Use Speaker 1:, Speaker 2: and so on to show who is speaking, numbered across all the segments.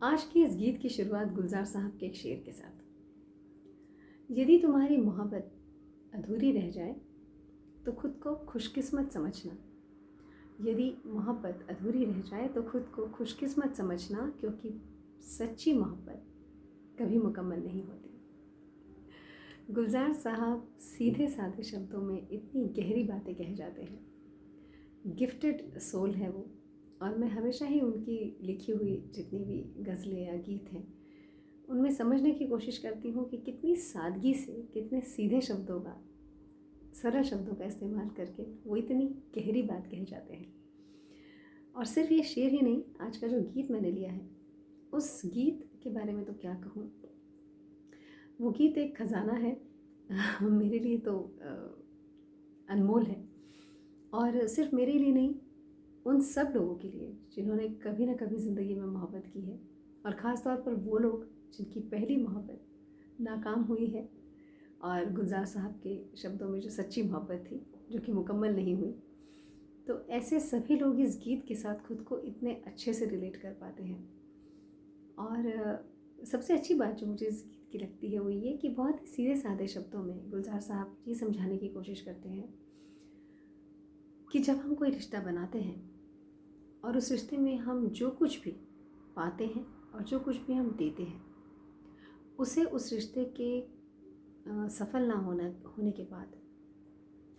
Speaker 1: आज की इस गीत की शुरुआत गुलजार साहब के एक शेर के साथ। यदि तुम्हारी मोहब्बत अधूरी रह जाए तो खुद को खुशकिस्मत समझना। यदि मोहब्बत अधूरी रह जाए तो खुद को खुशकिस्मत समझना, क्योंकि सच्ची मोहब्बत कभी मुकम्मल नहीं होती। गुलजार साहब सीधे साधे शब्दों में इतनी गहरी बातें कह जाते हैं। गिफ्टेड सोल है वो, और मैं हमेशा ही उनकी लिखी हुई जितनी भी गज़लें या गीत हैं उनमें समझने की कोशिश करती हूँ कि कितनी सादगी से, कितने सीधे शब्दों का, सरल शब्दों का इस्तेमाल करके वो इतनी गहरी बात कह जाते हैं। और सिर्फ ये शेर ही नहीं, आज का जो गीत मैंने लिया है उस गीत के बारे में तो क्या कहूँ। वो गीत एक ख़जाना है मेरे लिए तो अनमोल है, और सिर्फ मेरे लिए नहीं, उन सब लोगों के लिए जिन्होंने कभी ना कभी ज़िंदगी में मोहब्बत की है, और ख़ास तौर पर वो लोग जिनकी पहली मोहब्बत नाकाम हुई है और गुलजार साहब के शब्दों में जो सच्ची मोहब्बत थी जो कि मुकम्मल नहीं हुई। तो ऐसे सभी लोग इस गीत के साथ खुद को इतने अच्छे से रिलेट कर पाते हैं। और सबसे अच्छी बात जो मुझे इस गीत की लगती है वो ये कि बहुत ही सीधे साधे शब्दों में गुलजार साहब ये समझाने की कोशिश करते हैं कि जब हम कोई रिश्ता बनाते हैं और उस रिश्ते में हम जो कुछ भी पाते हैं और जो कुछ भी हम देते हैं, उसे उस रिश्ते के सफल ना होने के बाद,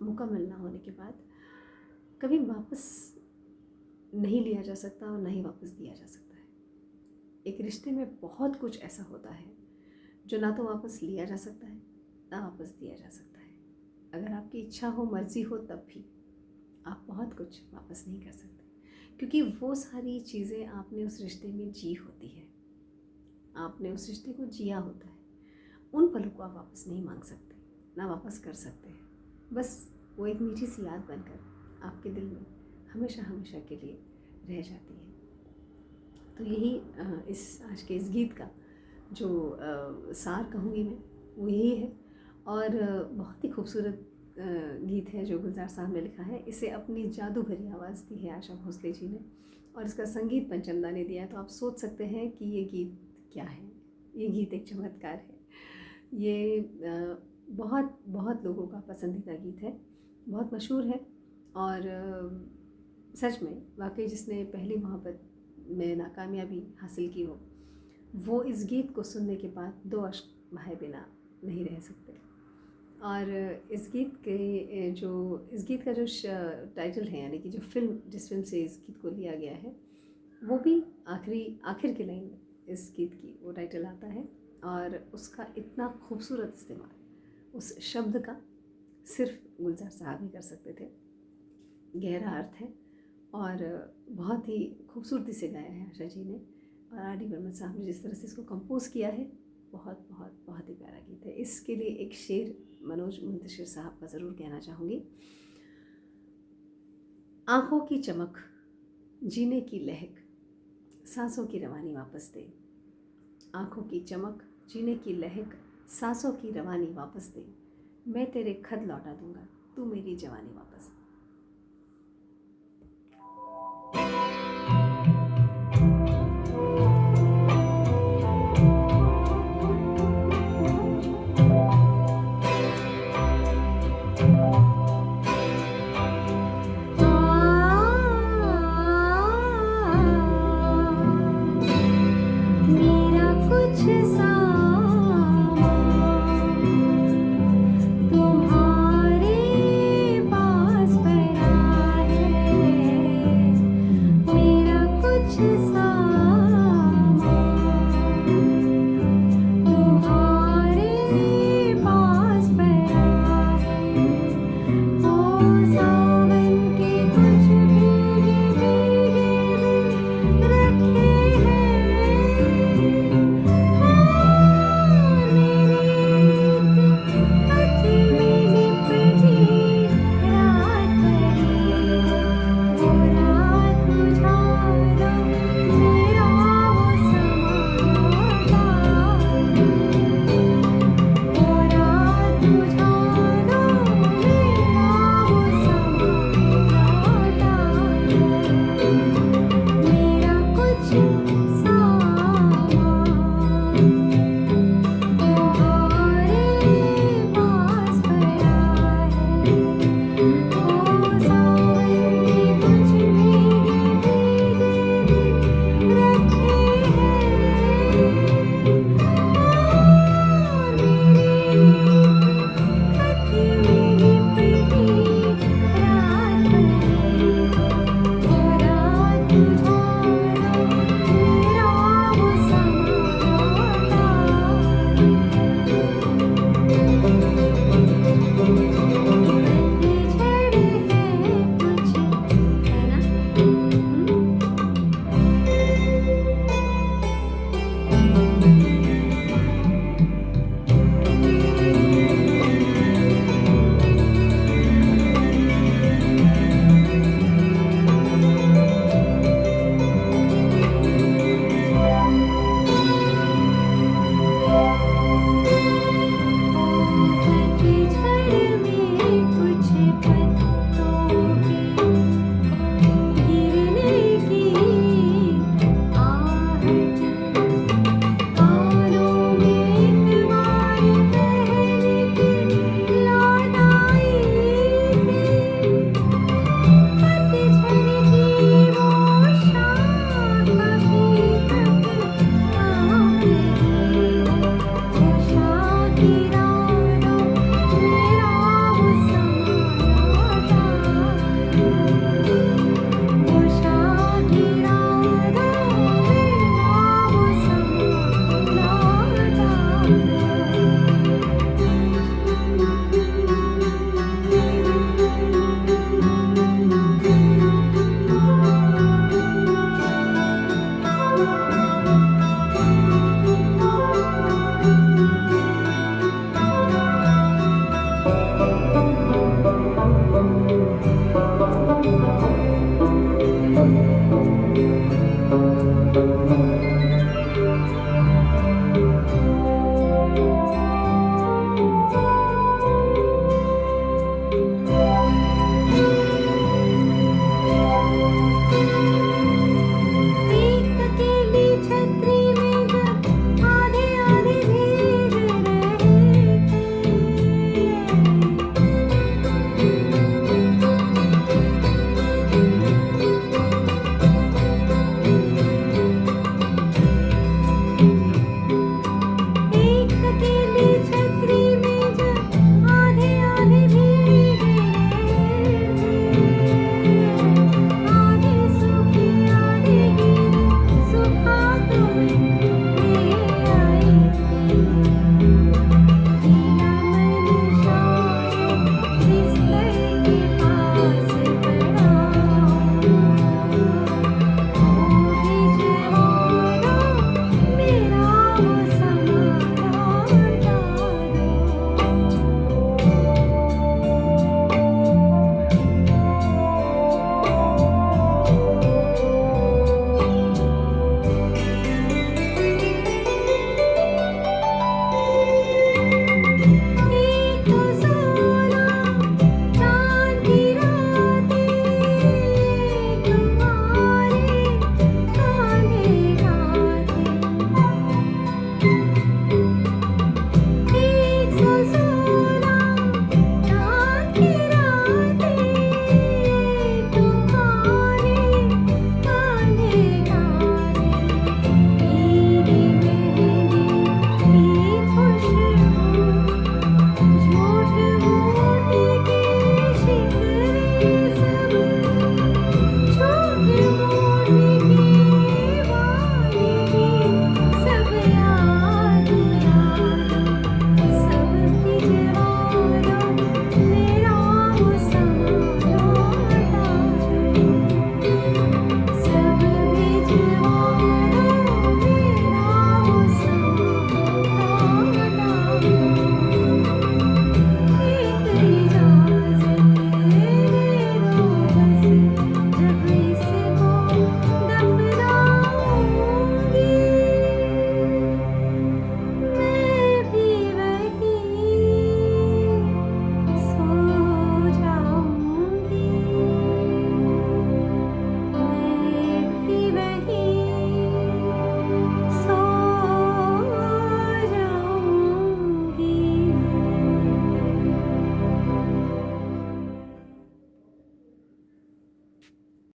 Speaker 1: मुकम्मल ना होने के बाद कभी वापस नहीं लिया जा सकता और ना ही वापस दिया जा सकता है। एक रिश्ते में बहुत कुछ ऐसा होता है जो ना तो वापस लिया जा सकता है ना वापस दिया जा सकता है। अगर आपकी इच्छा हो, मर्ज़ी हो, तब भी आप बहुत कुछ वापस नहीं कर सकते, क्योंकि वो सारी चीज़ें आपने उस रिश्ते में जी होती है, आपने उस रिश्ते को जिया होता है। उन पलों को आप वापस नहीं मांग सकते, ना वापस कर सकते हैं। बस वो एक मीठी सी याद बनकर आपके दिल में हमेशा हमेशा के लिए रह जाती है। तो यही इस आज के इस गीत का जो सार कहूँगी मैं, वो यही है। और बहुत ही खूबसूरत गीत है जो गुलजार साहब ने लिखा है। इसे अपनी जादू भरी आवाज़ दी है आशा भोसले जी ने, और इसका संगीत पंचम दा ने दिया है। तो आप सोच सकते हैं कि ये गीत क्या है। ये गीत एक चमत्कार है। ये बहुत बहुत लोगों का पसंदीदा गीत है, बहुत मशहूर है। और सच में वाकई जिसने पहली मोहब्बत में नाकामयाबी हासिल की हो, वो इस गीत को सुनने के बाद दो अश्क बहाए बिना नहीं रह सकते। और इस गीत का जो टाइटल है, यानी कि जो फिल्म, जिस फिल्म से इस गीत को लिया गया है, वो भी आखिर की लाइन में इस गीत की वो टाइटल आता है। और उसका इतना खूबसूरत इस्तेमाल उस शब्द का सिर्फ गुलजार साहब ही कर सकते थे। गहरा अर्थ है और बहुत ही खूबसूरती से गाया है आशा जी ने, और आर डी बर्मन साहब ने जिस तरह से इसको कंपोज किया है, बहुत बहुत बहुत ही प्यारा गीत है। इसके लिए एक शेर मनोज मुंतशिर साहब का ज़रूर कहना चाहूँगी। आँखों की चमक, जीने की लहक, सांसों की रवानी वापस दे। आँखों की चमक, जीने की लहक, सांसों की रवानी वापस दे। मैं तेरे खत लौटा दूँगा, तू मेरी जवानी वापस दे। एक अकेली छतरी में जब आधे आधे भीग रहे थे। एक अकेली छतरी में जब आधे आधे भीग रहे थे। आधे सूखे आधे गीले सुखा तो मैं